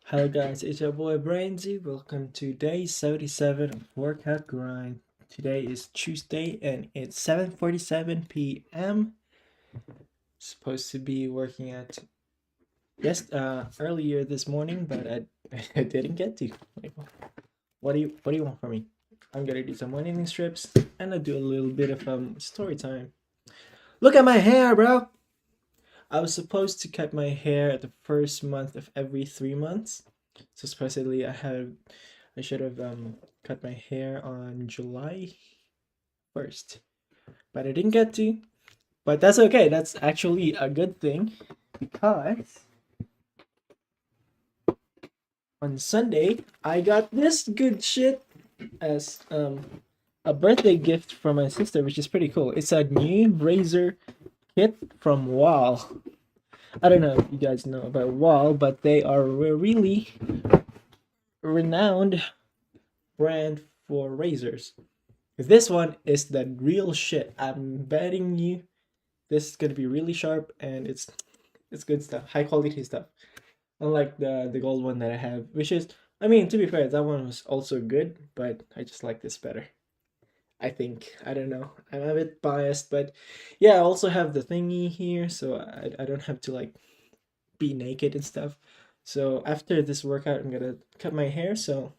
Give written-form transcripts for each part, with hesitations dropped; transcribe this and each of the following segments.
Hello guys, it's your boy Brainsy. Welcome to day 77 of Workout Grind. Today is Tuesday and it's 7:47 p.m. Supposed to be working at earlier this morning, but I didn't get to. Like, what do you want from me? I'm gonna do some winning strips and I do a little bit of story time. Look at my hair, bro. I was supposed to cut my hair the first month of every 3 months. So supposedly I should have cut my hair on July 1st, but I didn't get to. But that's okay. That's actually a good thing because on Sunday I got this good shit as a birthday gift from my sister, which is pretty cool. It's a new razor kit from Wall. I don't know if you guys know about Wall, but they are a really renowned brand for razors. This one is the real shit. I'm betting you this is gonna be really sharp and it's good stuff, high quality stuff. Unlike the gold one that I have, which is, I mean, to be fair, that one was also good, but I just like this better. I think, I don't know. I'm a bit biased, but yeah, I also have the thingy here, so I don't have to like be naked and stuff. So after this workout, I'm gonna cut my hair, so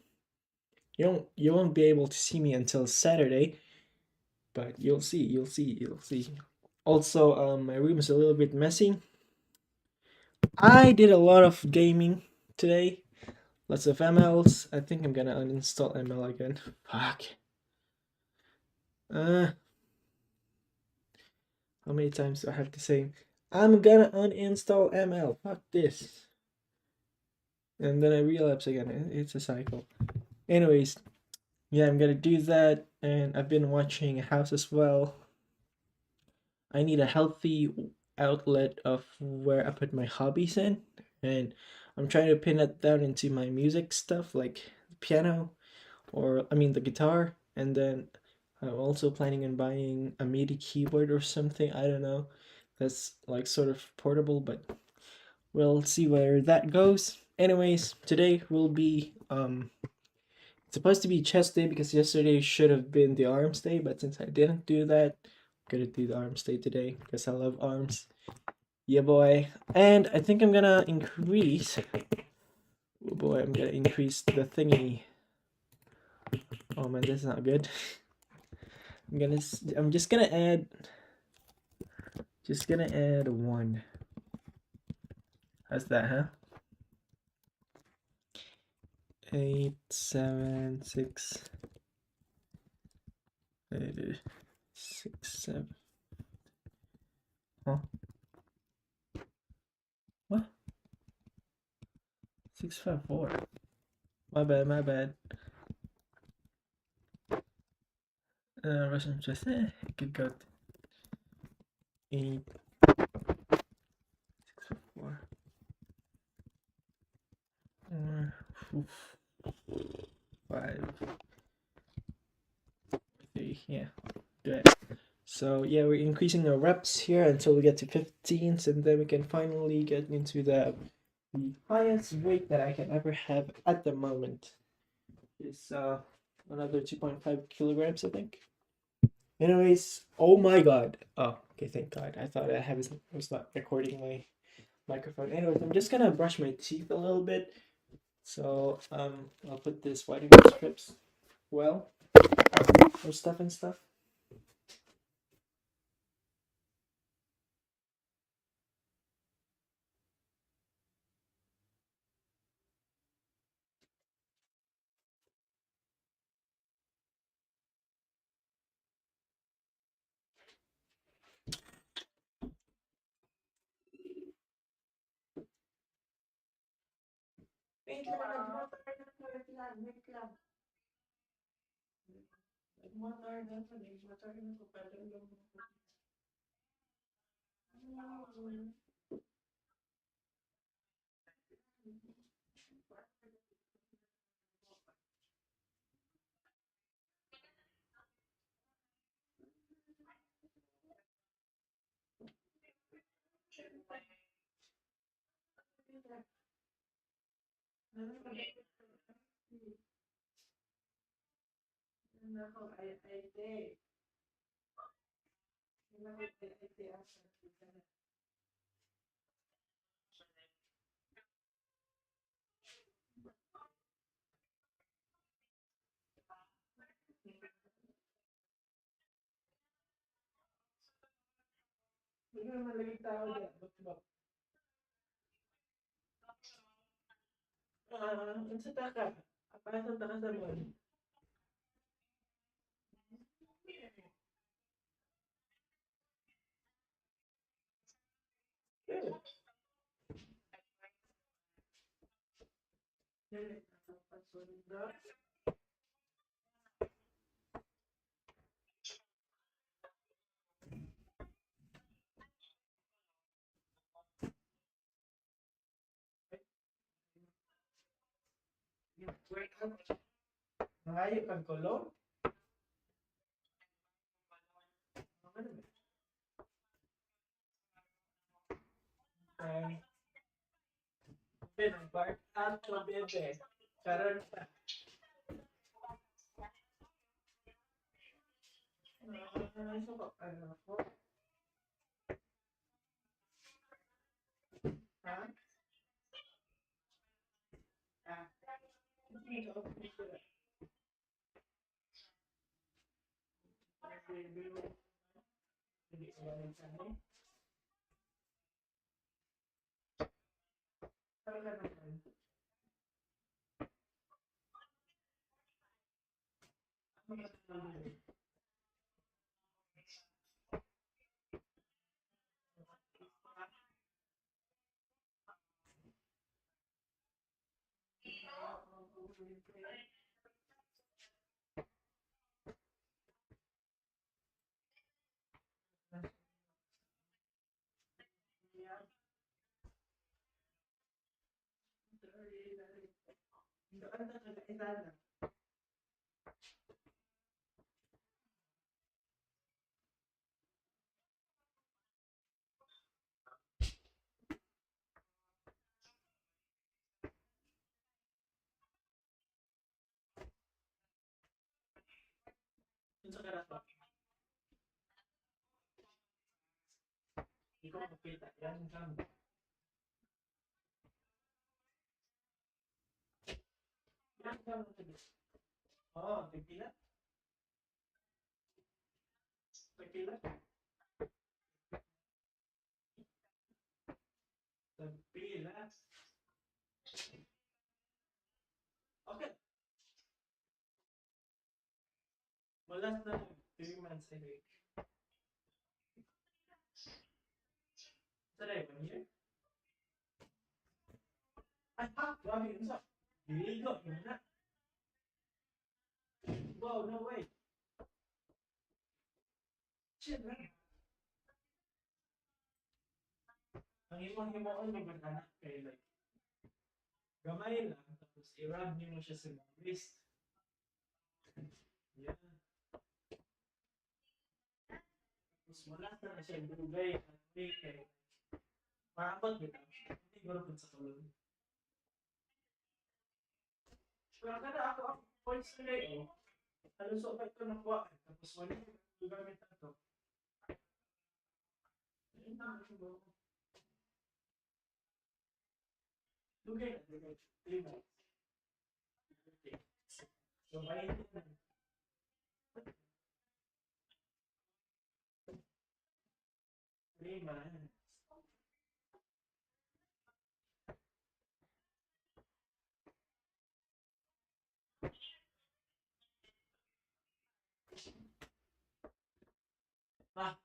you won't be able to see me until Saturday, but you'll see. Also, my room is a little bit messy. I did a lot of gaming today. Lots of MLs. I think I'm gonna uninstall ML again. Fuck. Uh, how many times do I have to say? I'm gonna uninstall ML. Fuck this. And then I relapse again. It's a cycle. Anyways, yeah, I'm gonna do that. And I've been watching House as well. I need a healthy outlet of where I put my hobbies in, and I'm trying to pin it down into my music stuff like the piano, or I mean the guitar, and then I'm also planning on buying a MIDI keyboard or something. I don't know. That's like sort of portable, but we'll see where that goes. Anyways, today will be it's supposed to be chest day because yesterday should have been the arms day, but since I didn't do that, I'm gonna do the arms day today because I love arms. Yeah, boy. And I think I'm gonna increase. Oh boy, I'm gonna increase the thingy. Oh man, that's not good. I'm just gonna add. Just gonna add one. How's that, huh? 8, 7, 6, 8, 6, 7. Huh? What? 6, 5, 4. My bad, my bad. Russian just good go. 8, 6, 5, 4. 5, 3. Yeah, good. So yeah, we're increasing our reps here until we get to 15s, and then we can finally get into the highest weight that I can ever have at the moment. Is another 2.5 kilograms, I think. Anyways, oh my god. Oh, okay, thank God. I thought was not recording my microphone. Anyways, I'm just gonna brush my teeth a little bit. So I'll put this whitening strips well for stuff and stuff. Hindi naman lagi tao dyan. Ba't? Unsa ta ka? Apasa ta ka sa mall? Yeah. Workout. Malayo kang kolong? Ano ba? Ay, nag-workout ko, bebe. Karon pa. So, ano ako? Ha? Hindi ko ako sila. Hindi ko alam sa akin. Ano ka naman? Ano ka naman? Doon na kagaisa na. Yun sa karato. Hindi ko makita. Yan ang kamo. Yan ang kamo. Oo, tagpila. Tagpila. Tagpila. Okay. Malas na 3 months ago. Saray, 1 year? Ay, grabe yun sa. Diligo, yun na. Wow, no way. Shit lang. Ang imong himuon mo ba na kay like gamay lang tapos i-rub niyo mo siya sa mga wrist. Yan. Tapos wala na siya dugay at may kay maabot bitaw. Hindi ko rin sa kulong. Pero kada ako points na oh. Ano so pa ito nakuha tapos wala yung gamit na to. Dugay na, dugay. 3 months. Okay. So, may 3 months. Ah.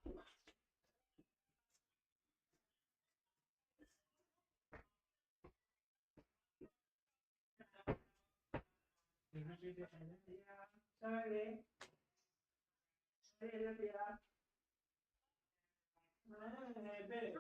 Sorry. Sorry, Lapia. Bebe.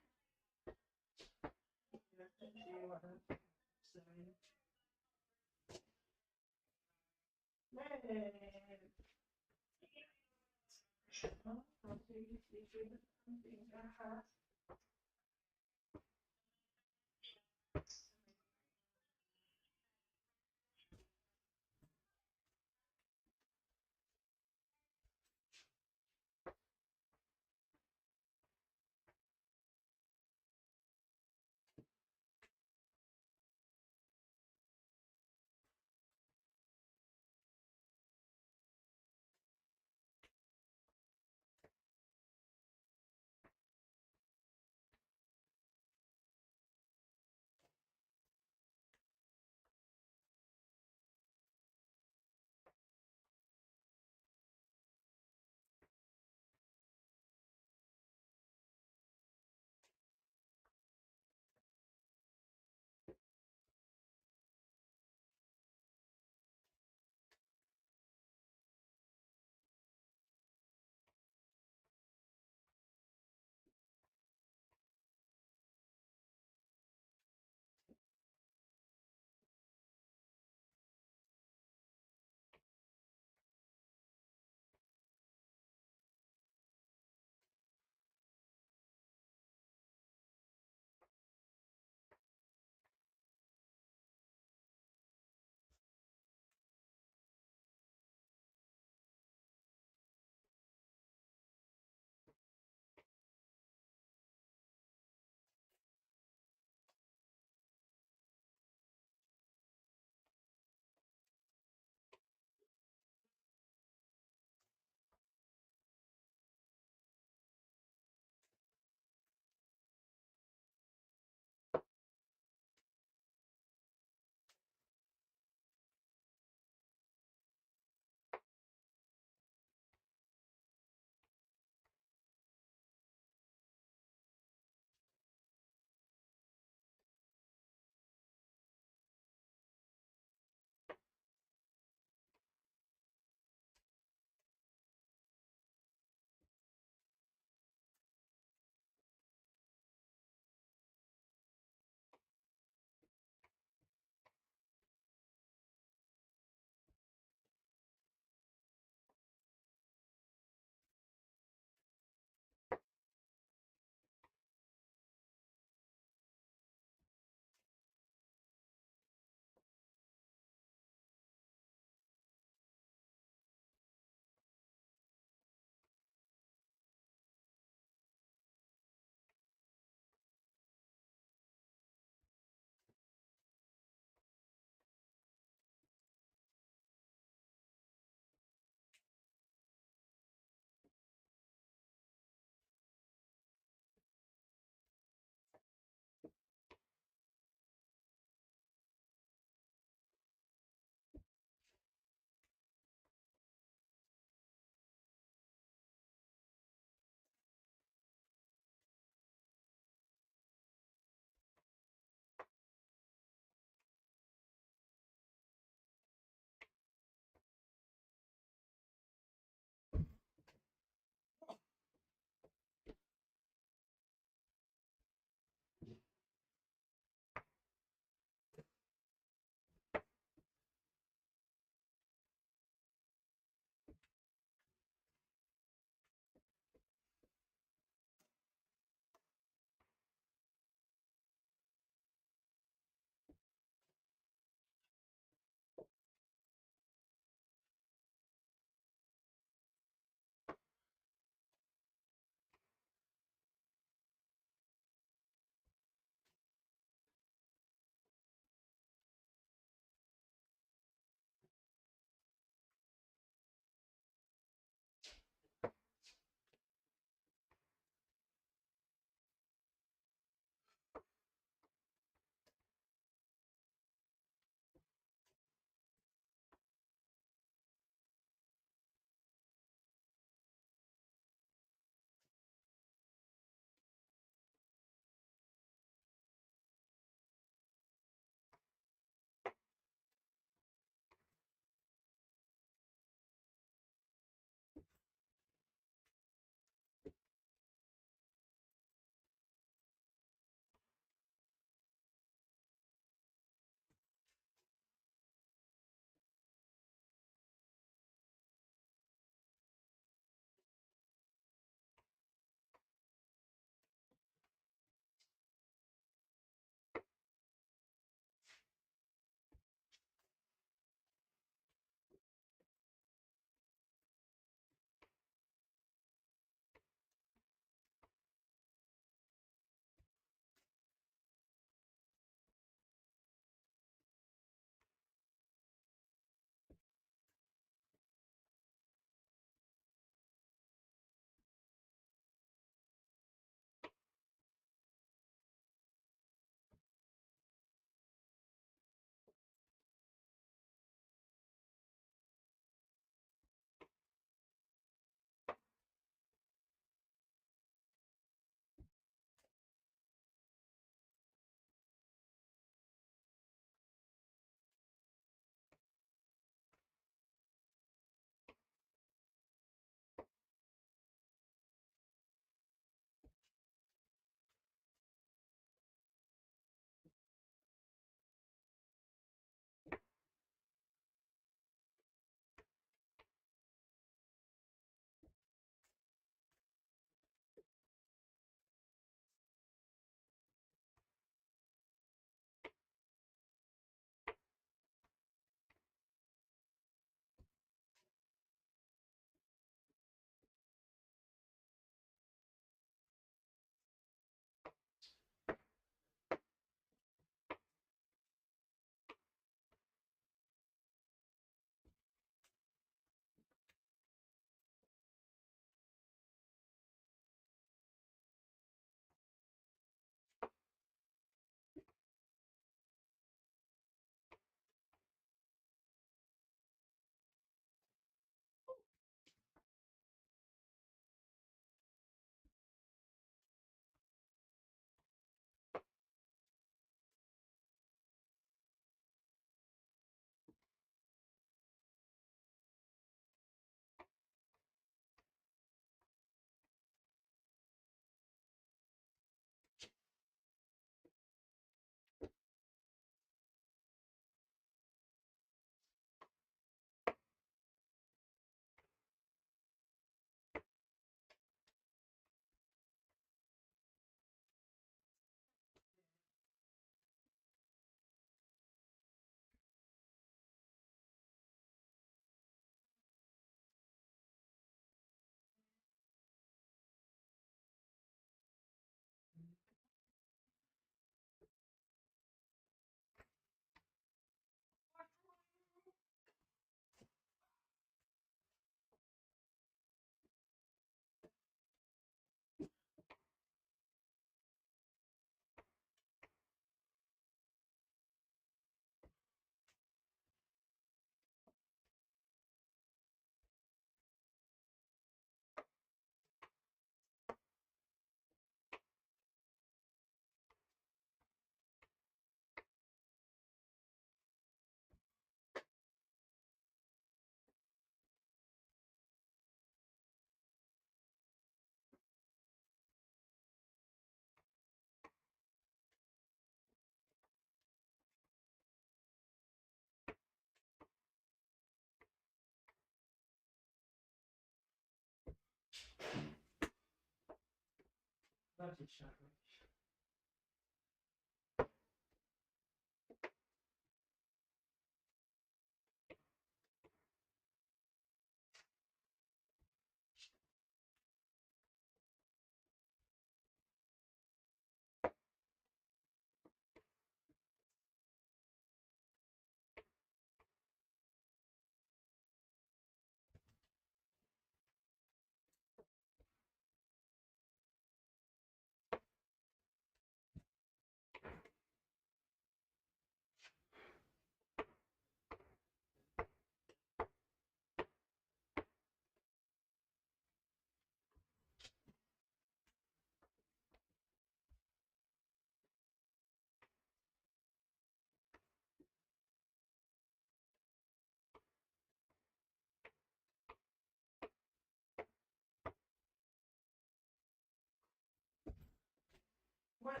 What?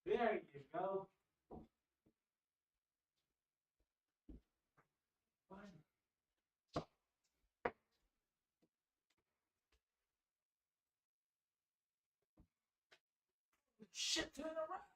There you go. Fine. Shit, turn around.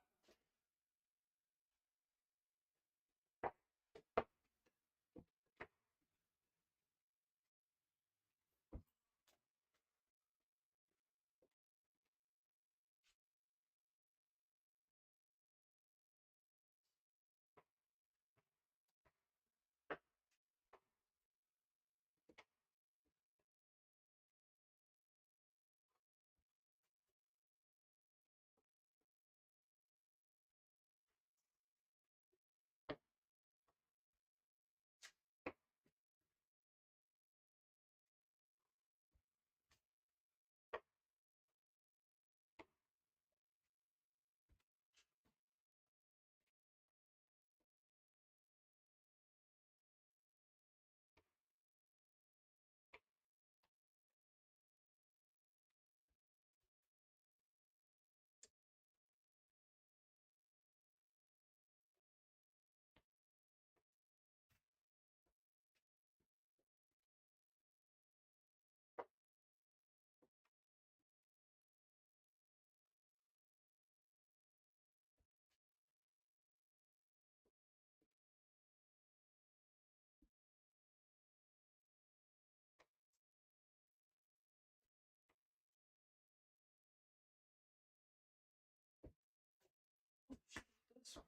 This one.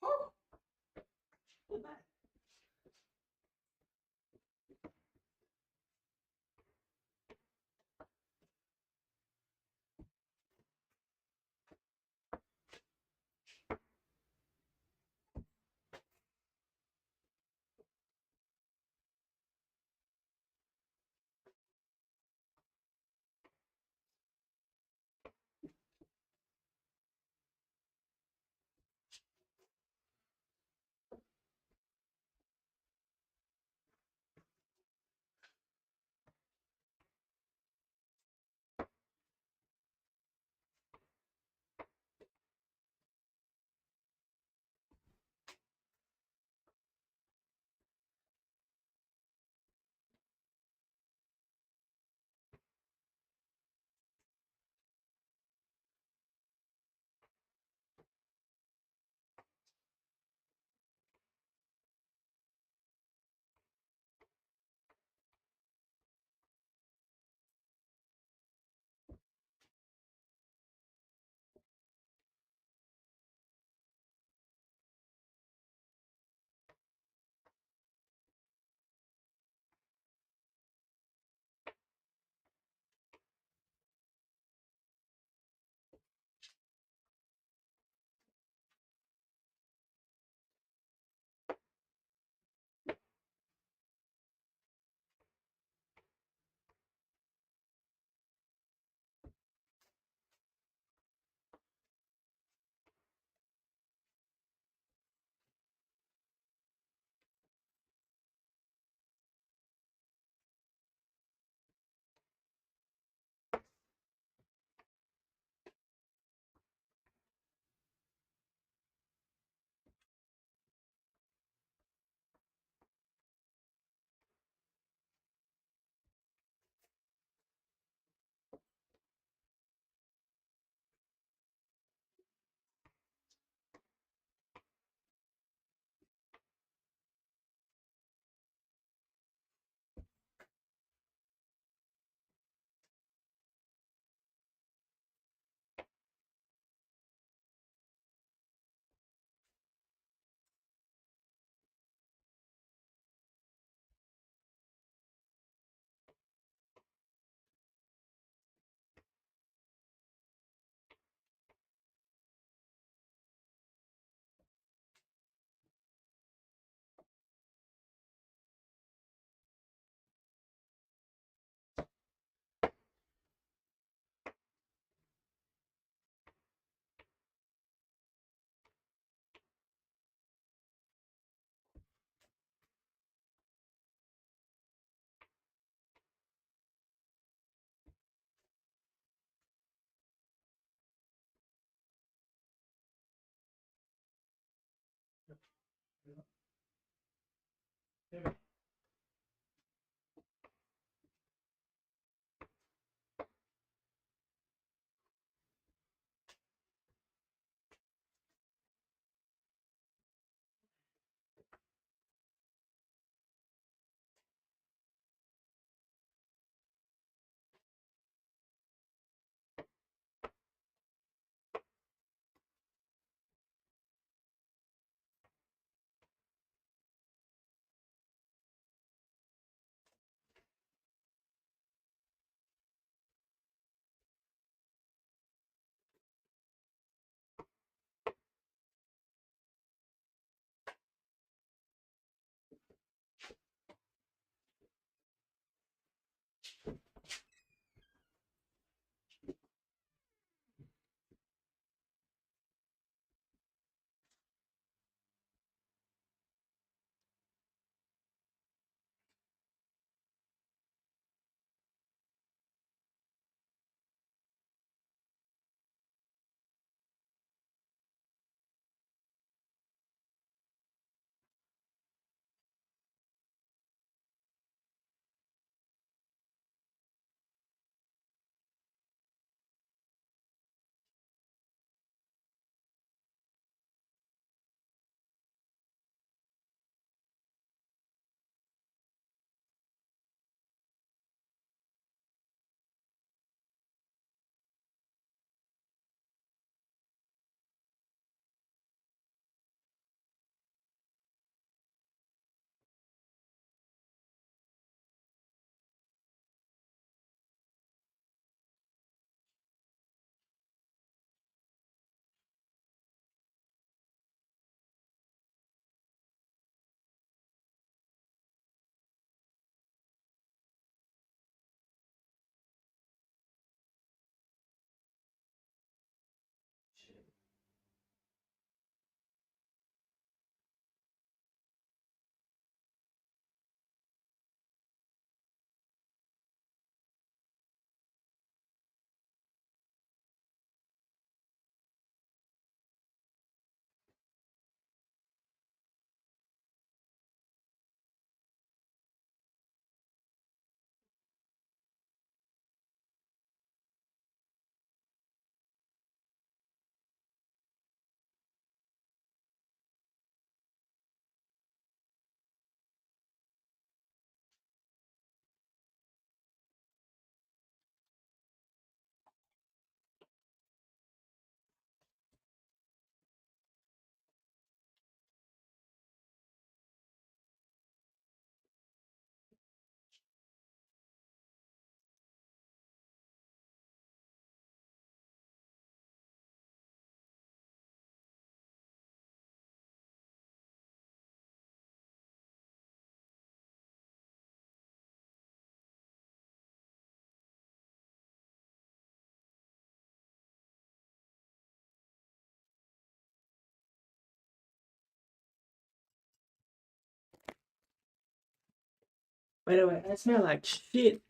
Oh, look at that. By the way, I smell like shit.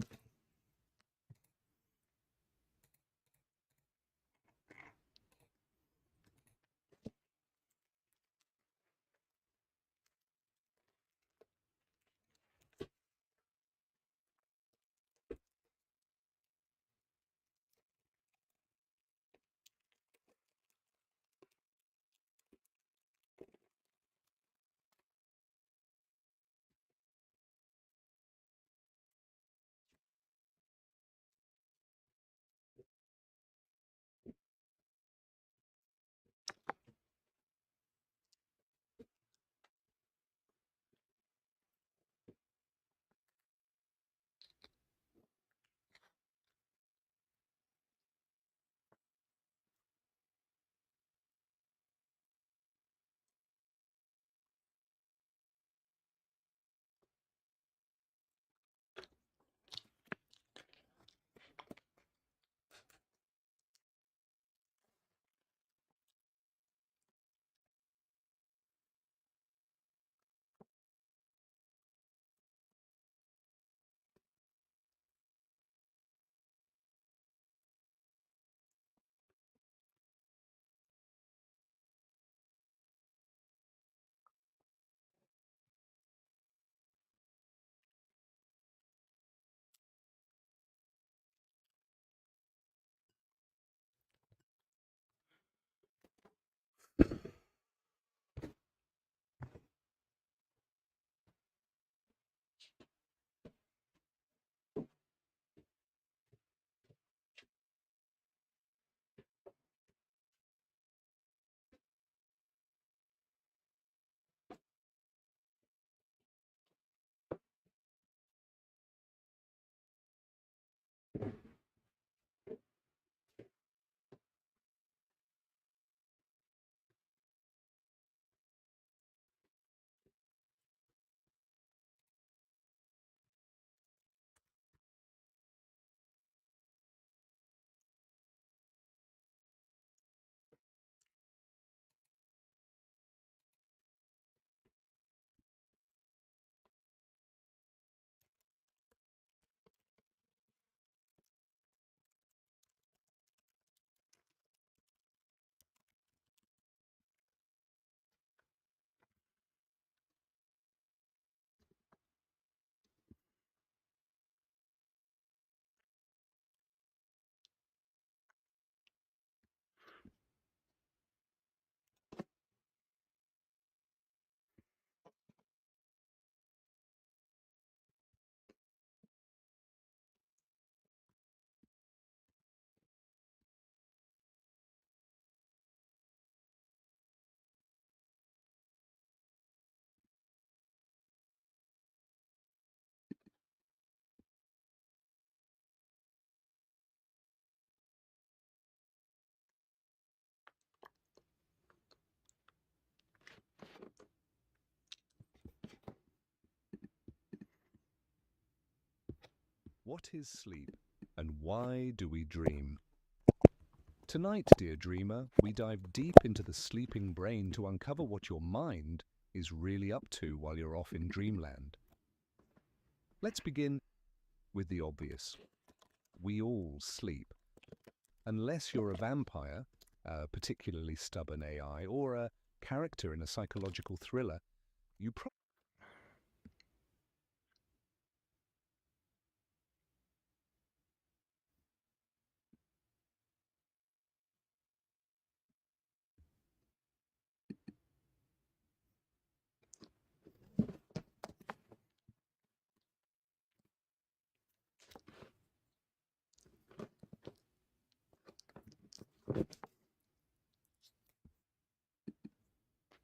What is sleep, and why do we dream? Tonight, dear dreamer, we dive deep into the sleeping brain to uncover what your mind is really up to while you're off in dreamland. Let's begin with the obvious. We all sleep. Unless you're a vampire, a particularly stubborn AI, or a character in a psychological thriller, you probably.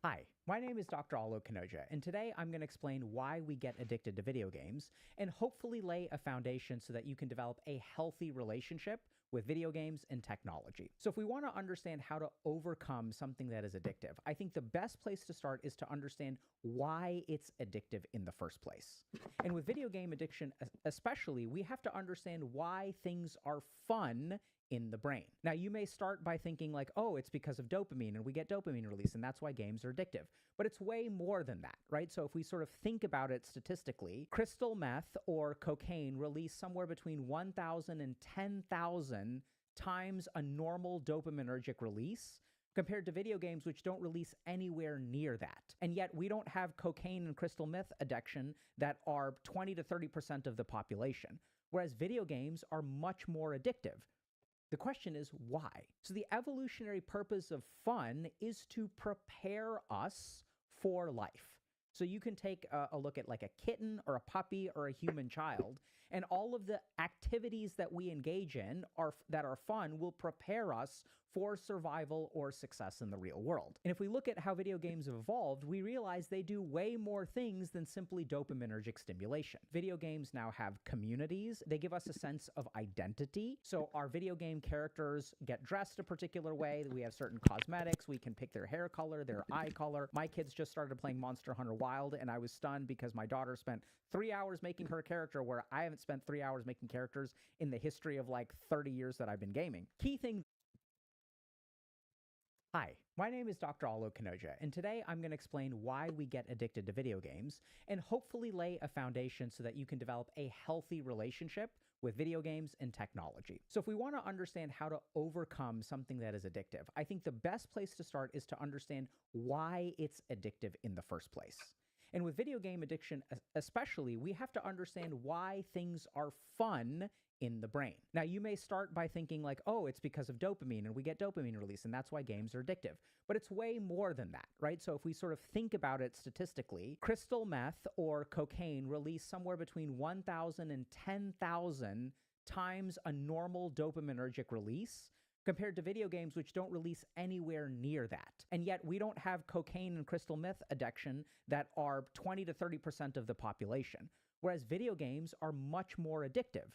Hi, my name is Dr. Alok Kanoja, and today I'm going to explain why we get addicted to video games and hopefully lay a foundation so that you can develop a healthy relationship with video games and technology. So if we want to understand how to overcome something that is addictive, I think the best place to start is to understand why it's addictive in the first place. And with video game addiction especially, we have to understand why things are fun in the brain. Now, you may start by thinking like, oh, it's because of dopamine and we get dopamine release and that's why games are addictive. But it's way more than that, right? So if we sort of think about it statistically, crystal meth or cocaine release somewhere between 1,000 and 10,000 times a normal dopaminergic release compared to video games which don't release anywhere near that. And yet we don't have cocaine and crystal meth addiction that are 20 to 30% of the population, whereas video games are much more addictive. The question is why? So the evolutionary purpose of fun is to prepare us for life. So you can take a look at like a kitten or a puppy or a human child, and all of the activities that we engage in that are fun will prepare us for survival or success in the real world. And if we look at how video games have evolved, we realize they do way more things than simply dopaminergic stimulation. Video games now have communities. They give us a sense of identity. So our video game characters get dressed a particular way. We have certain cosmetics. We can pick their hair color, their eye color. My kids just started playing Monster Hunter Wild, and I was stunned because my daughter spent 3 hours making her character where I haven't spent 3 hours making characters in the history of like 30 years that I've been gaming. Key thing. Hi, my name is Dr. Alok Kanoja, and today I'm going to explain why we get addicted to video games and hopefully lay a foundation so that you can develop a healthy relationship with video games and technology. So if we want to understand how to overcome something that is addictive, I think the best place to start is to understand why it's addictive in the first place. And with video game addiction especially, we have to understand why things are fun in the brain. Now, you may start by thinking like, oh, it's because of dopamine and we get dopamine release and that's why games are addictive. But it's way more than that, right? So if we sort of think about it statistically, crystal meth or cocaine release somewhere between 1,000 and 10,000 times a normal dopaminergic release compared to video games which don't release anywhere near that. And yet we don't have cocaine and crystal meth addiction that are 20 to 30% of the population, whereas video games are much more addictive.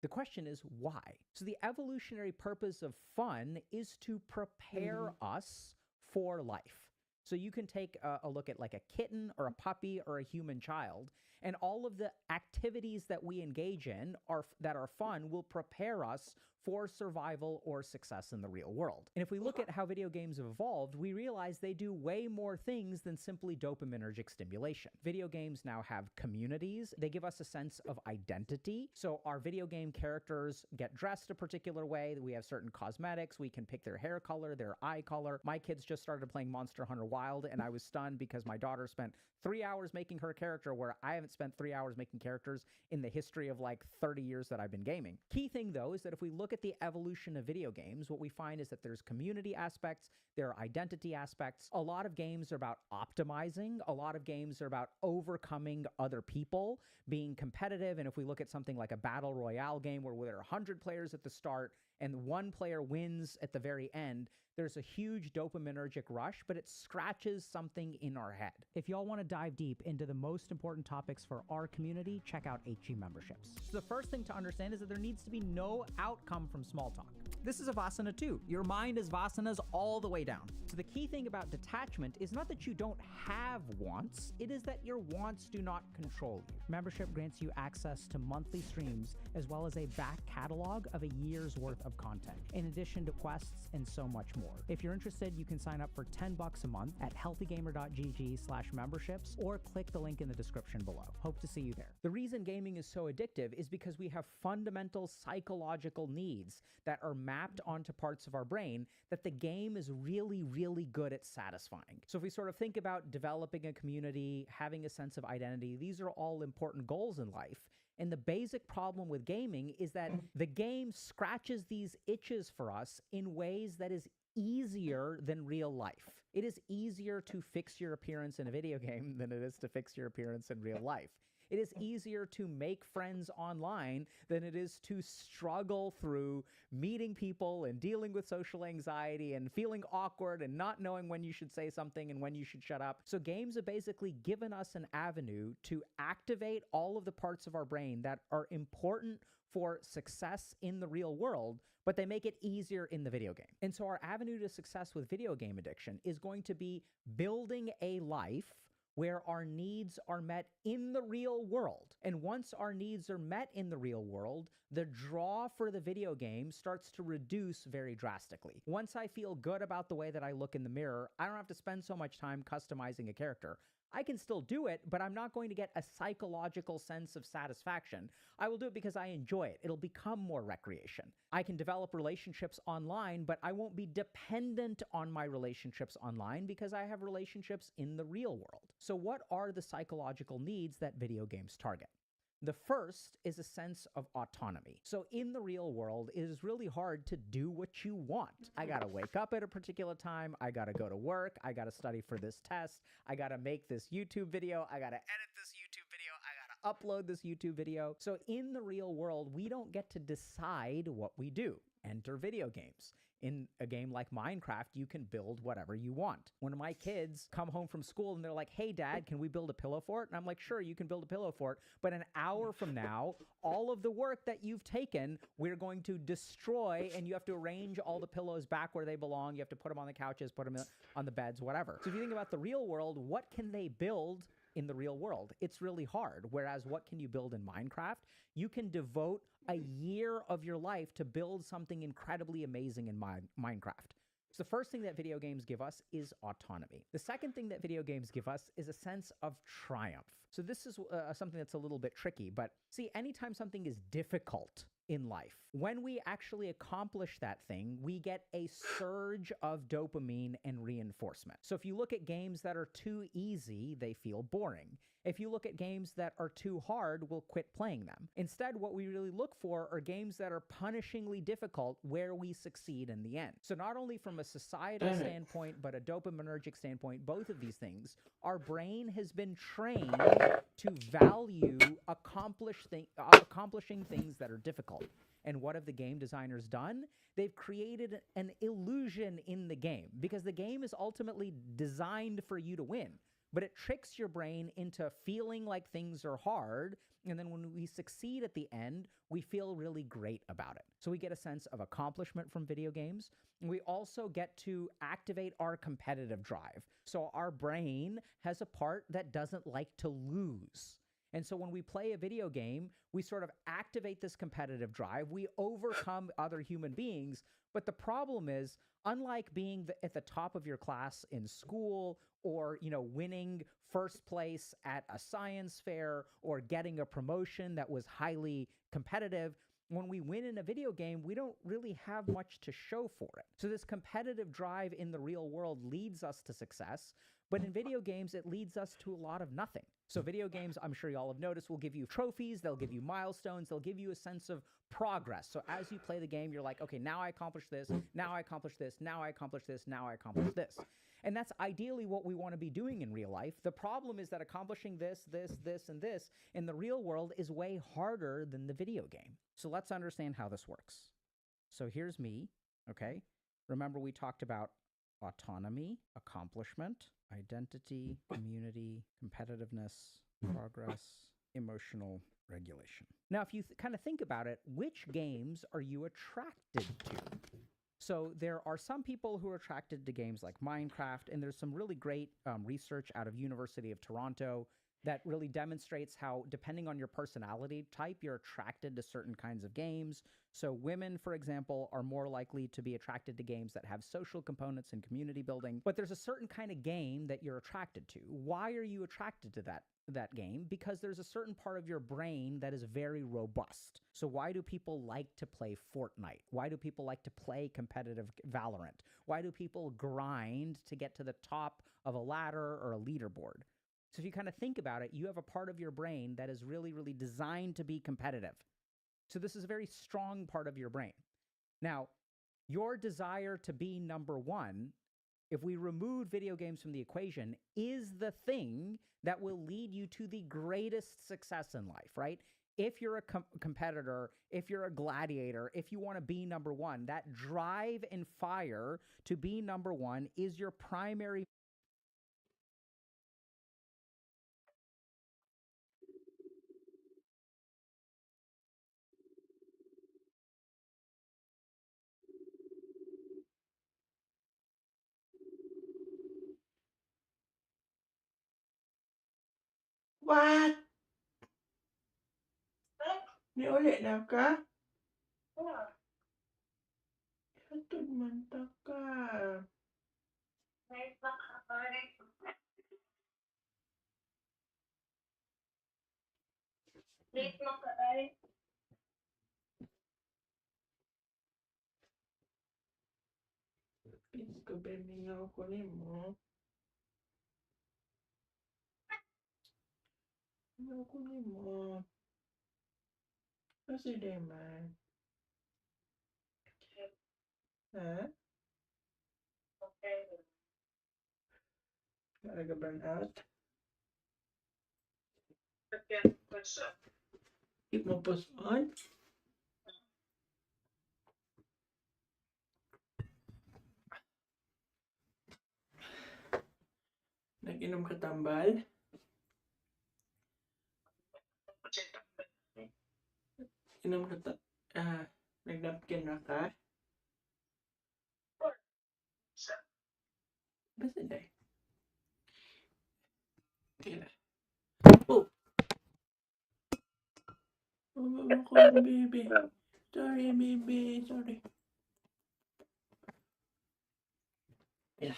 The question is why? So the evolutionary purpose of fun is to prepare us for life. So you can take a look at like a kitten or a puppy or a human child, and all of the activities that we engage in that are fun will prepare us for survival or success in the real world. And if we look at how video games have evolved, we realize they do way more things than simply dopaminergic stimulation. Video games now have communities. They give us a sense of identity. So our video game characters get dressed a particular way. We have certain cosmetics. We can pick their hair color, their eye color. My kids just started playing Monster Hunter Wild, and I was stunned because my daughter spent 3 hours making her character where I haven't spent 3 hours making characters in the history of like 30 years that I've been gaming. Key thing though is that if we look at the evolution of video games, what we find is that there's community aspects, there are identity aspects. A lot of games are about optimizing. A lot of games are about overcoming other people, being competitive. And if we look at something like a battle royale game where there are 100 players at the start and one player wins at the very end, there's a huge dopaminergic rush, but it scratches something in our head. If y'all want to dive deep into the most important topics for our community, check out HG Memberships. So the first thing to understand is that there needs to be no outcome from small talk. This is a Vasana too. Your mind is Vasanas all the way down. So the key thing about detachment is not that you don't have wants, it is that your wants do not control you. Membership grants you access to monthly streams as well as a back catalog of a year's worth of content, in addition to quests and so much more. If you're interested, you can sign up for $10 a month at healthygamer.gg/memberships or click the link in the description below. Hope to see you there. The reason gaming is so addictive is because we have fundamental psychological needs that are mapped onto parts of our brain that the game is really, really good at satisfying. So if we sort of think about developing a community, having a sense of identity, these are all important goals in life. And the basic problem with gaming is that the game scratches these itches for us in ways that is easier than real life. It is easier to fix your appearance in a video game than it is to fix your appearance in real life. It is easier to make friends online than it is to struggle through meeting people and dealing with social anxiety and feeling awkward and not knowing when you should say something and when you should shut up. So games have basically given us an avenue to activate all of the parts of our brain that are important for success in the real world, but they make it easier in the video game. And so our avenue to success with video game addiction is going to be building a life where our needs are met in the real world. And once our needs are met in the real world, the draw for the video game starts to reduce very drastically. Once I feel good about the way that I look in the mirror, I don't have to spend so much time customizing a character. I can still do it, but I'm not going to get a psychological sense of satisfaction. I will do it because I enjoy it. It'll become more recreation. I can develop relationships online, but I won't be dependent on my relationships online because I have relationships in the real world. So what are the psychological needs that video games target? The first is a sense of autonomy. So in the real world, it is really hard to do what you want. I gotta wake up at a particular time. I gotta go to work. I gotta study for this test. I gotta make this YouTube video. I gotta edit this YouTube video. I gotta upload this YouTube video. So in the real world, we don't get to decide what we do. Enter video games. In a game like Minecraft, you can build whatever you want. When my kids come home from school and they're like, "Hey, Dad, can we build a pillow fort?" And I'm like, "Sure, you can build a pillow fort, but an hour from now, all of the work that you've taken, we're going to destroy, and you have to arrange all the pillows back where they belong. You have to put them on the couches, put them on the beds, whatever." So if you think about the real world, what can they build in the real world? It's really hard. Whereas what can you build in Minecraft? You can devote a year of your life to build something incredibly amazing in Minecraft. So the first thing that video games give us is autonomy. The second thing that video games give us is a sense of triumph. So this is something that's a little bit tricky, but see, anytime something is difficult in life, when we actually accomplish that thing, we get a surge of dopamine and reinforcement. So if you look at games that are too easy, they feel boring. If you look at games that are too hard, we'll quit playing them. Instead, what we really look for are games that are punishingly difficult where we succeed in the end. So not only from a societal standpoint, but a dopaminergic standpoint, both of these things, our brain has been trained to value accomplishing things that are difficult. And what have the game designers done? They've created an illusion in the game because the game is ultimately designed for you to win. But it tricks your brain into feeling like things are hard, and then when we succeed at the end, we feel really great about it. So we get a sense of accomplishment from video games, and we also get to activate our competitive drive. So our brain has a part that doesn't like to lose. And so when we play a video game, we sort of activate this competitive drive. We overcome other human beings. But the problem is, unlike being at the top of your class in school or, winning first place at a science fair or getting a promotion that was highly competitive, when we win in a video game, we don't really have much to show for it. So this competitive drive in the real world leads us to success, but in video games, it leads us to a lot of nothing. So video games, I'm sure y'all have noticed, will give you trophies, they'll give you milestones, they'll give you a sense of progress. So as you play the game, you're like, okay, now I accomplished this, now I accomplished this, now I accomplished this, now I accomplished this. And that's ideally what we want to be doing in real life. The problem is that accomplishing this, and this in the real world is way harder than the video game. So let's understand how this works. So here's me, okay? Remember we talked about autonomy, accomplishment, identity, community, competitiveness, progress, emotional regulation. Now, if you kind of think about it, which games are you attracted to? So there are some people who are attracted to games like Minecraft, and there's some really great research out of University of Toronto that really demonstrates how, depending on your personality type, you're attracted to certain kinds of games. So women, for example, are more likely to be attracted to games that have social components and community building. But there's a certain kind of game that you're attracted to. Why are you attracted to that game? Because there's a certain part of your brain that is very robust. So why do people like to play Fortnite? Why do people like to play competitive Valorant? Why do people grind to get to the top of a ladder or a leaderboard? So if you kind of think about it, you have a part of your brain that is really, really designed to be competitive. So this is a very strong part of your brain. Now, your desire to be number one, if we remove video games from the equation, is the thing that will lead you to the greatest success in life, right? If you're a competitor, if you're a gladiator, if you want to be number one, that drive and fire to be number one is your primary. What? Niulit na ka? Hatod man ta ka. Please ko bemingaw ko nimo. Mingaw ko nimo. Kasi di man. Ha? Talaga burn out? Keep mo post on? Nag-inom ka tambal? Inom ka nag-napkin na ka? Basta day. Tila. Oh! Oh, ko baby. Sorry, baby. Sorry. Yeah.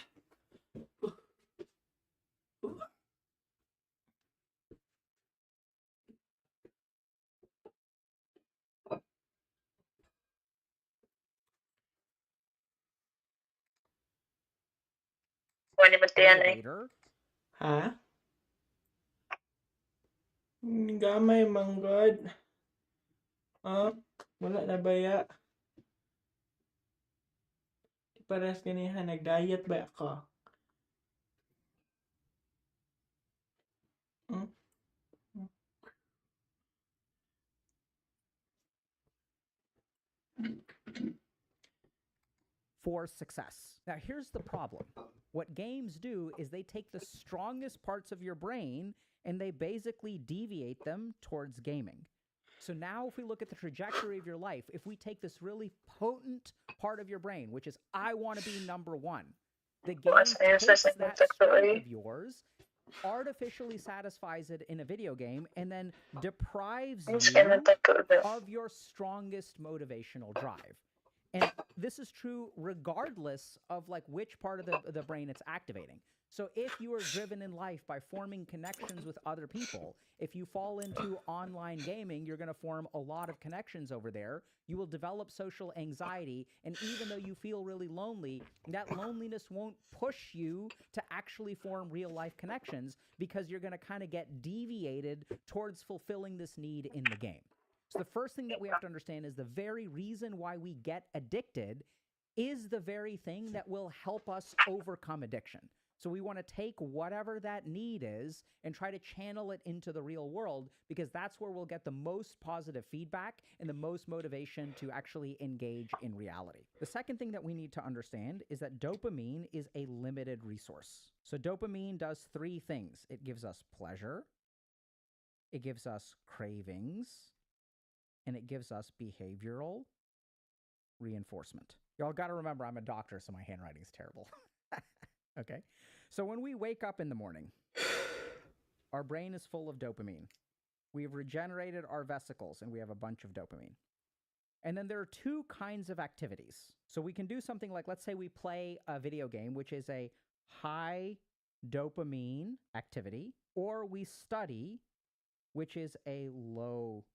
Elevator. Ha? Gamay manggod. Wala na baya. Paras ganihan, nag-diet ba ako? For success. Now, here's the problem. What games do is they take the strongest parts of your brain and they basically deviate them towards gaming. So now if we look at the trajectory of your life, if we take this really potent part of your brain, which is I want to be number one, the game takes that strength of yours, artificially satisfies it in a video game, and then deprives you of your strongest motivational drive. And this is true regardless of like which part of the brain it's activating. So if you are driven in life by forming connections with other people, if you fall into online gaming, you're going to form a lot of connections over there. You will develop social anxiety. And even though you feel really lonely, that loneliness won't push you to actually form real life connections because you're going to kind of get deviated towards fulfilling this need in the game. So the first thing that we have to understand is the very reason why we get addicted is the very thing that will help us overcome addiction. So we want to take whatever that need is and try to channel it into the real world, because that's where we'll get the most positive feedback and the most motivation to actually engage in reality. The second thing that we need to understand is that dopamine is a limited resource. So dopamine does three things. It gives us pleasure, it gives us cravings, and it gives us behavioral reinforcement. Y'all got to remember, I'm a doctor, so my handwriting is terrible. Okay. So when we wake up in the morning, our brain is full of dopamine. We've regenerated our vesicles and we have a bunch of dopamine. And then there are two kinds of activities. So we can do something like, let's say we play a video game, which is a high dopamine activity, or we study, which is a low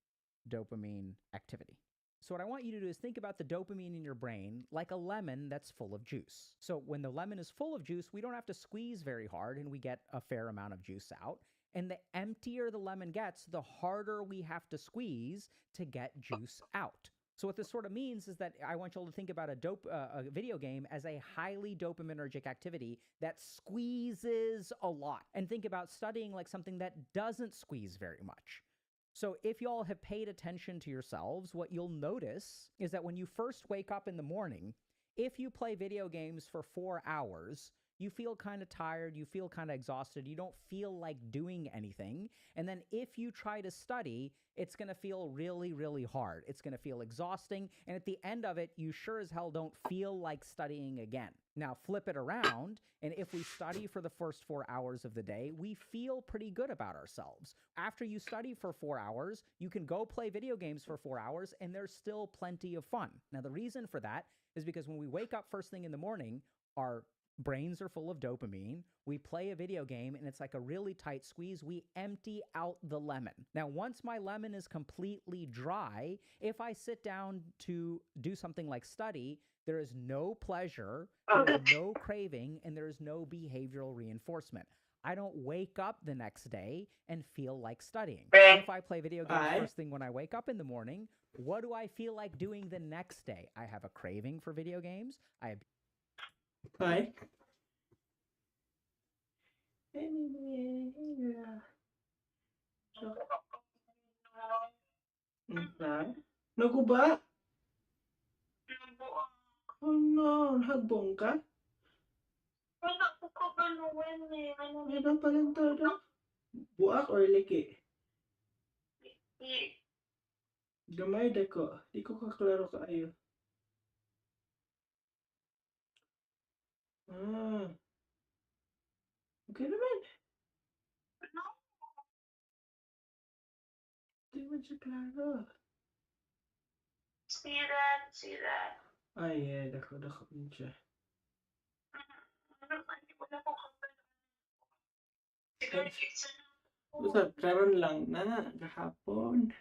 dopamine activity. So what I want you to do is think about the dopamine in your brain like a lemon that's full of juice. So when the lemon is full of juice, we don't have to squeeze very hard and we get a fair amount of juice out. And the emptier the lemon gets, the harder we have to squeeze to get juice out. So what this sort of means is that I want you all to think about a video game as a highly dopaminergic activity that squeezes a lot. And think about studying like something that doesn't squeeze very much. So if y'all have paid attention to yourselves, what you'll notice is that when you first wake up in the morning, if you play video games for 4 hours, you feel kind of tired, you feel kind of exhausted, you don't feel like doing anything. And then if you try to study, it's going to feel really, really hard. It's going to feel exhausting. And at the end of it, you sure as hell don't feel like studying again. Now, flip it around, and if we study for the first 4 hours of the day, we feel pretty good about ourselves. After you study for 4 hours, you can go play video games for 4 hours, and there's still plenty of fun. Now, the reason for that is because when we wake up first thing in the morning, our brains are full of dopamine. We play a video game and it's like a really tight squeeze. We empty out the lemon. Now, once my lemon is completely dry, if I sit down to do something like study, there is no pleasure, there is no craving, and there is no behavioral reinforcement. I don't wake up the next day and feel like studying. If I play video games first thing when I wake up in the morning, what do I feel like doing the next day? I have a craving for video games. I have Hi. Naguba? Oh no, nagbong ka? Ano palang todo? Buak or liki? Gamay dako. Di ko kaklaro kaayo. Ah. Okay naman. Di man siya klaro. See that. Ay, yeah, dako din siya. Usap, karon lang na, kahapon.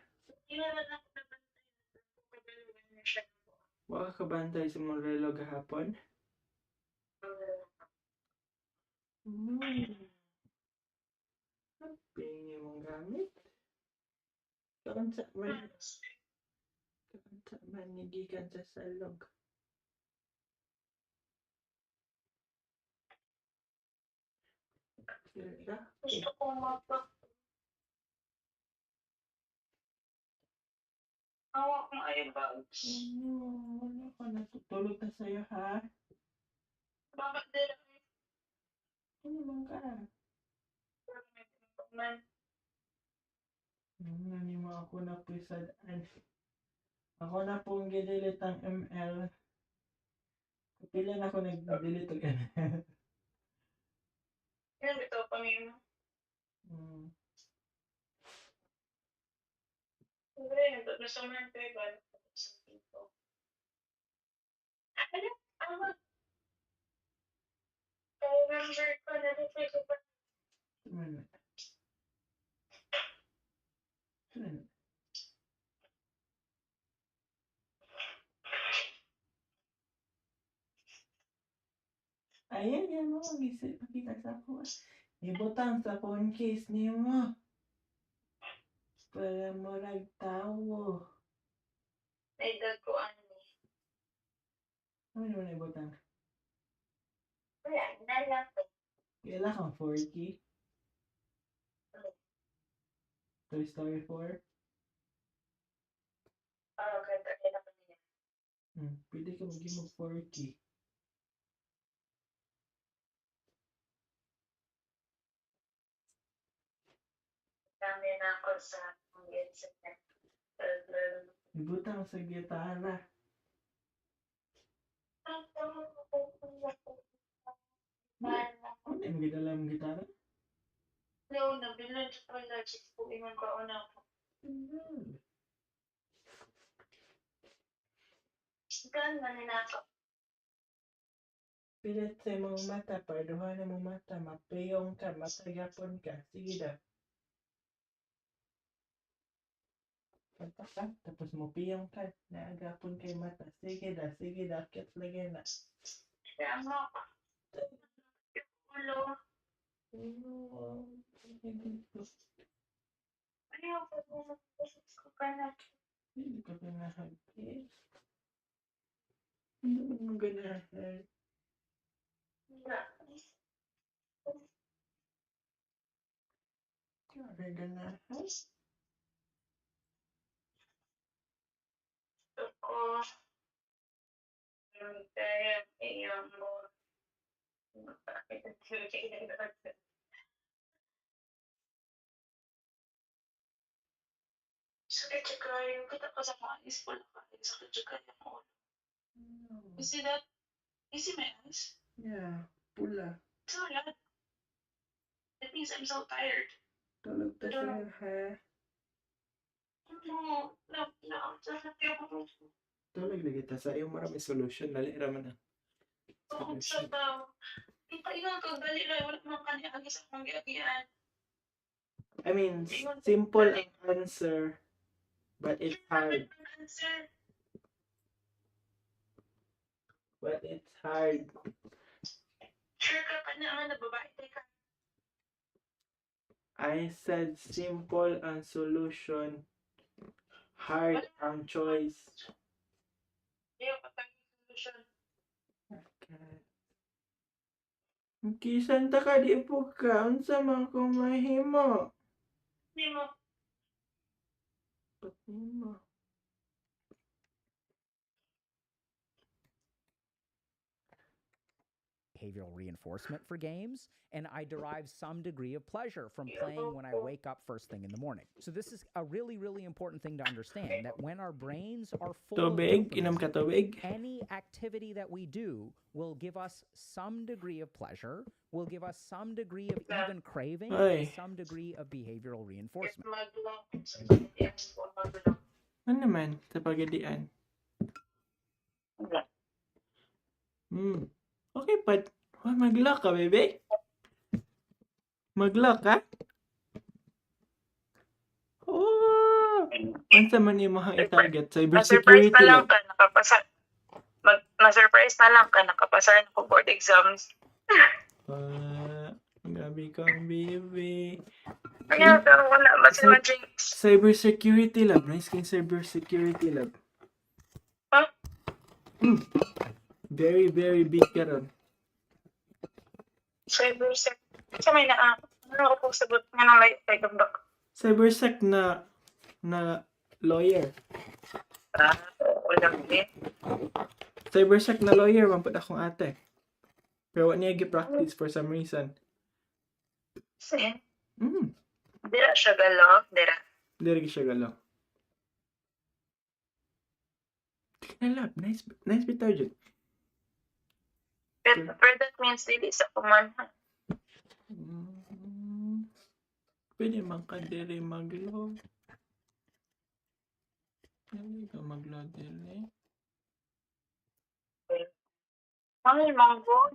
Waka ka bantay sa mga relo kahapon? Pingi mong gamit? Kaunsa man nigikan sa salog. Gusto ko Hawak mo ay bags. Wala ka natutulog na sa'yo, ha? Bakit din Ano man ka? man? Hindi mo ako napisadaan. Ako na pong gidelete ang ML. Kapila na ako nag-delete ang ML. Yan, ito pangin mo. Hindi, gusto mo yung paper. Ano? I remember ko na dito yung Ayan, yan mo. Pakita sa ako. Ibutang sa phone case niyo mo. Para morag tawo. naidaguan mo. Ano naman ibutang? Wala, nalang. Kailan kang 4K? Toy Story 4? Okay, tayo na kanina. Pwede ka maging mag 4K. Dami na ako sa headset. Ibutang sa gitara. Ano yung ginala mong gitara? No, nabilad ko lang. Ingon ko na ako. Gan man na ako. Pilit sa mong mata, parduhan na mong mata, mapayong ka, matagapon ka. Sige na. Pagka ka, tapos mo piyong ka, naagapon kay mata. Sige na, kit lagi na. Kaya mo. Ulo. Ayaw ko mo. Ko ka na. Hindi ka pinahagis. Hindi mo ganahan. Sorry, ganahan. Ako. Kaya iyong mo. Sakit juga yung kita ko sa mga is pala ka. Sakit juga yung ulo. You see that? You see my eyes? Yeah, pula. So red. It means I'm so tired. Tulog ta Pero- sir, ha? No. Sakit yung ulo. Tulog lagi ta sa iyo marami solution. Dali raman na. Oo, sa daw. Ipaingon ko, dali lang. Wala naman kaniagi sa akong giagian. I mean, simple ang answer, but it's hard. Answer. But it's hard. Sure ka pa na ano, babae ka. I said simple ang solution. Hard ang choice. Ayaw ka tayo solution. Okay. Kisan ta ka di po ka. Unsa man kung mahimo? Hindi mo. Mahimo. Behavioral reinforcement for games, and I derive some degree of pleasure from playing when I wake up first thing in the morning. So this is a really, really important thing to understand, that when our brains are full Tubig, of inom ka dopamine, tubig. any activity that we do will give us some degree of pleasure, will give us some degree of even craving, Ay. and some degree of behavioral If reinforcement. mag-lock. Yes, o mag-lock. Ano naman sa pagadian? Okay, but mag-lock ka, bebe. Mag-lock ka? Oh! Unsa man imong i-target? Na-surprise Cybersecurity na lang lang. ka, nakapasa. Na-surprise na lang ka, nakapasa na ako board exams. Gabi kang bebe. Kaya pero wala ba si Majing? Cybersecurity lab. Nice kang cybersecurity lab. Huh? Very, very big karon. Cybersec. Sa may naa. Ano ako sagot nga ng light kay Gambak? Cybersec na lawyer. Wala din. Cybersec na lawyer, man pud akong ate. Pero wa niya gi-practice for some reason. Sin? Mm. Dira siya galo. Dira. Diri siya galo. Lab, nice bitaw jud. Pero that means dili sa kumanhan. Pwede man ka diri mag-log. Pwede ka mag-log diri. Ay, manggo.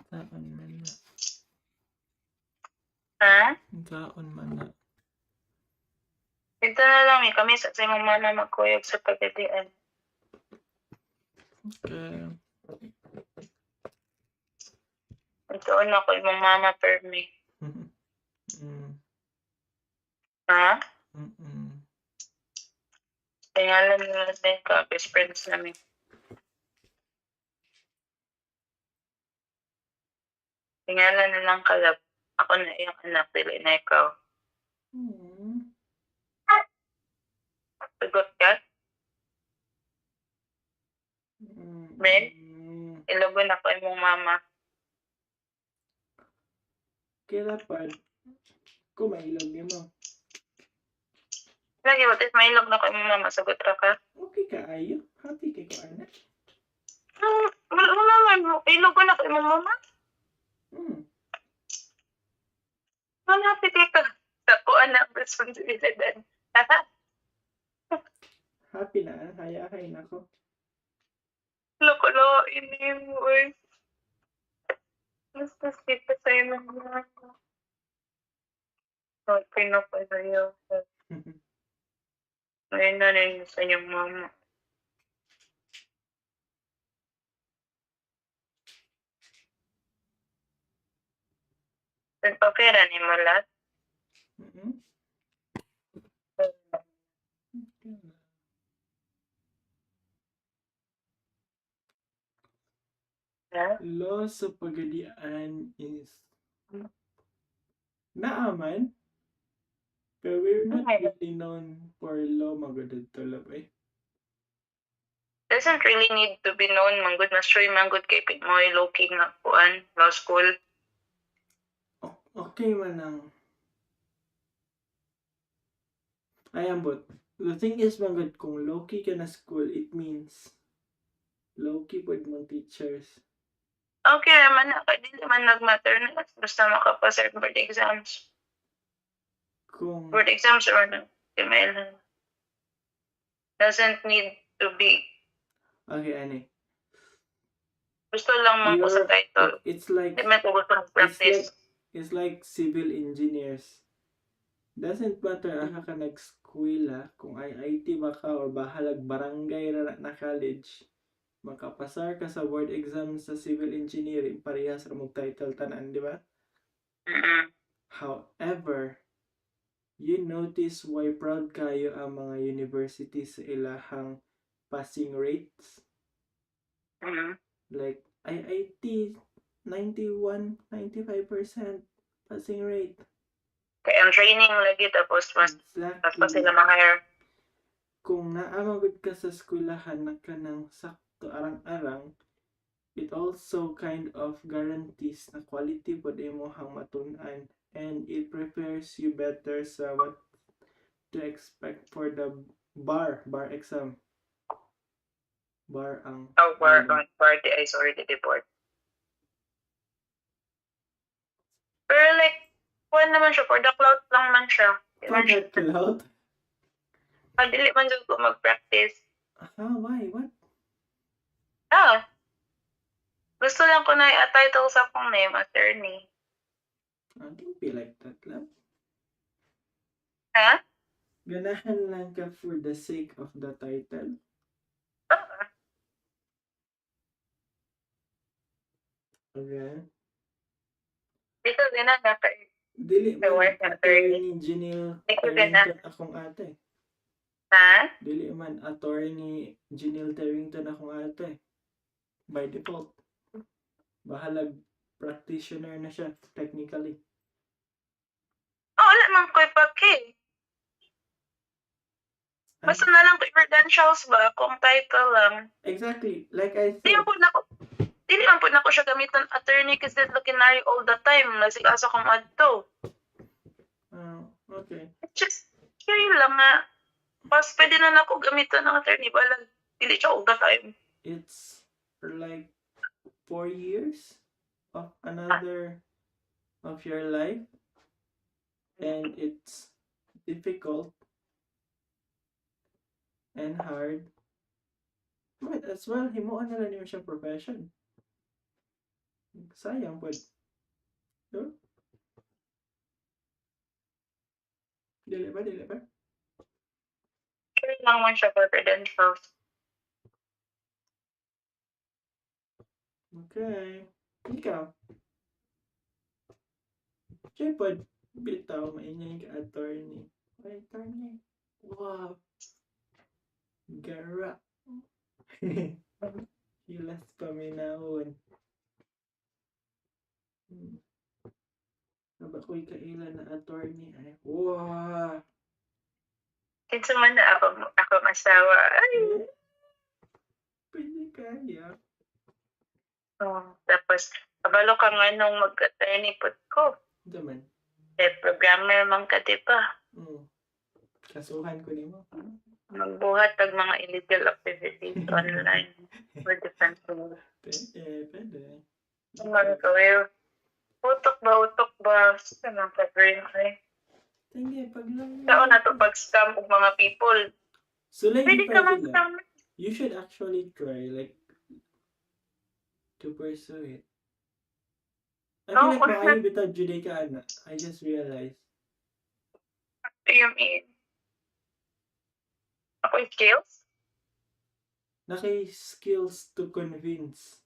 Saan man na. Ha? Saan man na. Ito na lang kami sa imong mama magkuyog sa pagdidian. Okay. Ito na ko imong mama permi. Mm. Ha? Mm. Tingalan nila din ka, best friends namin. Tingalan nilang kalab. Ako na iyong anak, dili na ikaw. Hmm. Sagot ka? Ben? Ilogon ako imong mama. Kailapan ko mailog niyo mo. Lagi, what if mailog na ko imong mama? Sagot ra ka? Okay ka ayo. Happy kay ko anak. Wala man. Ilogon na ko imong mama. Wala, happy kay ka. Ako anak, responsibilidad. Happy na. Hayahay na ko. Loko-loko, ini mo eh. Mas kita sa'yo ng mga ko. Okay na pa sa'yo. Ngayon na rin sa iyong mama. Okay na ni mo lahat? Ha? Law sa pagadian is naaman. Pero we're not really known for law magadad tulab eh. Doesn't really need to be known. Manggod, mas sure manggod kay Pinoy, low-key nga kuan, law school. Okay man ang ayambot. The thing is manggod kung low-key ka na school, it means low-key pod mong teachers. Okay naman na, kaya di naman nag-matter na. Basta makapasa ang board exams. Kung Board exams or no, email. Doesn't need to be. okay, ani. Gusto lang man ko sa title. It's like Hindi man ko gusto mag-practice. it's like civil engineers. Doesn't matter aha ka nag-eskwela kung IIT ba ka or bahalag barangay ra na college. Makapasar ka sa board exam sa civil engineering, parehas ra mong title tanan, di ba? However, you notice why proud kayo ang mga universities sa ilahang passing rates? Like IIT 91, 95% passing rate. Kaya ang training lagi tapos mas pa sila ma-hire. Kung naamagod ka sa eskwelahan na ka ng sakto arang-arang, it also kind of guarantees na quality pod imong matun-an and it prepares you better sa what to expect for the bar exam. Bar ang Party is already deport. Pero like, kuwan naman siya, for the cloud lang man siya. Forget cloud? Dili man dyan ko mag-practice. Why? What? Gusto lang ko na i-title sa akong name, attorney. Don't be like that lang. Ha? Ganahan lang ka for the sake of the title. Okay. Dito din na Dili I man work at attorney Janelle Ikaw din na. Terrington akong ate. Ha? Dili man attorney Janelle Terrington akong ate. By default. Bahalag practitioner na siya, technically. Wala man ko'y paki. Basta na lang ko'y credentials ba? Kung title lang. Exactly. Like I Dili man po na ko siya gamitan attorney kasi lukinary all the time. Nasiasa kong adto. Okay. Just curious lang nga. Pas pwede na ako gamitan ng attorney. Balang dili siya all the time. It's like 4 years of another of your life. And it's difficult and hard. But as well, himuan na lang niyo siyang profession. Sayang po. No? Dili ba? Curious lang man siya for credentials. Okay. Ikaw. Siya po, bitaw, maingay ka attorney. Attorney. Wow. Gara. Hilas paminahon. Aba ko'y kailan na attorney ay. Wow! Kinsa man na ako masawa. Ay, Pwede kaya. tapos, kabalo ka nga nung mag-attorney po ko. Ito man. Programmer man ka, di ba? Kasuhan ko ni mo. Magbuhat ng mga illegal activities online for different things. Pwede. Naman ko yun. Utok ba? Saan ka brain ay? Hindi, pag lang. Saan na to pag-scam og mga people? So, like, Pwede ka pwede lang. mag-scam. You should actually try, like, to pursue it. I feel like maayo bitag juday ka, ana. I just realized. What do you mean? Ako yung skills? Skills to convince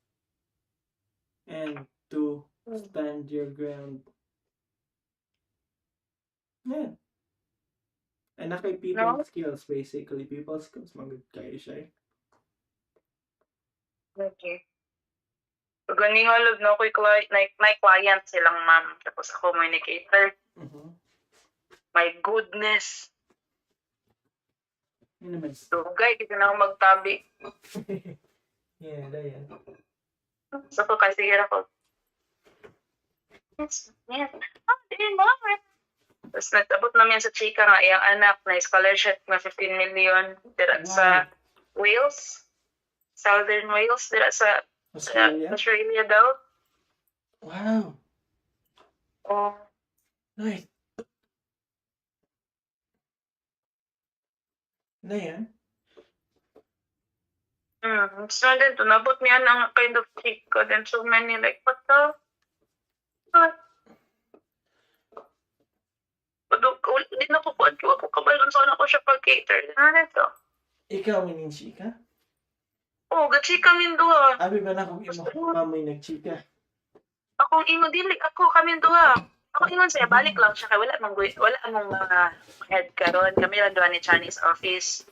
and to stand your ground. Yeah. And people skills, basically. People skills, magod kayo siya. Okay. So, ganing halog na ako'y may client silang ma'am. Tapos ako communicator. My goodness. Yun naman. Dugay, kasi na ako magtabi. Yeah, dayan. So, ko kasi ako. Yes. Din mo. Tapos nagtabot namin sa chika nga, iyang anak na scholarship na 15 million dira sa Wales. Southern Wales, dira sa Australia daw. Wow. Oh. Nice. Na yan? So then, tunabot niya ang kind of chika. Then so many like, what the? What? Hindi na po po ako kabalon sa ako siya pag-cater. Ano ito? Ikaw maninchika? Oh, gachika min duha. Abi ba na kung imo mamoy nagchika? Akong ingon dili ako kami duha. Ako ingon siya balik lang siya kay wala among mga head karon kami ra duha ni Chinese office.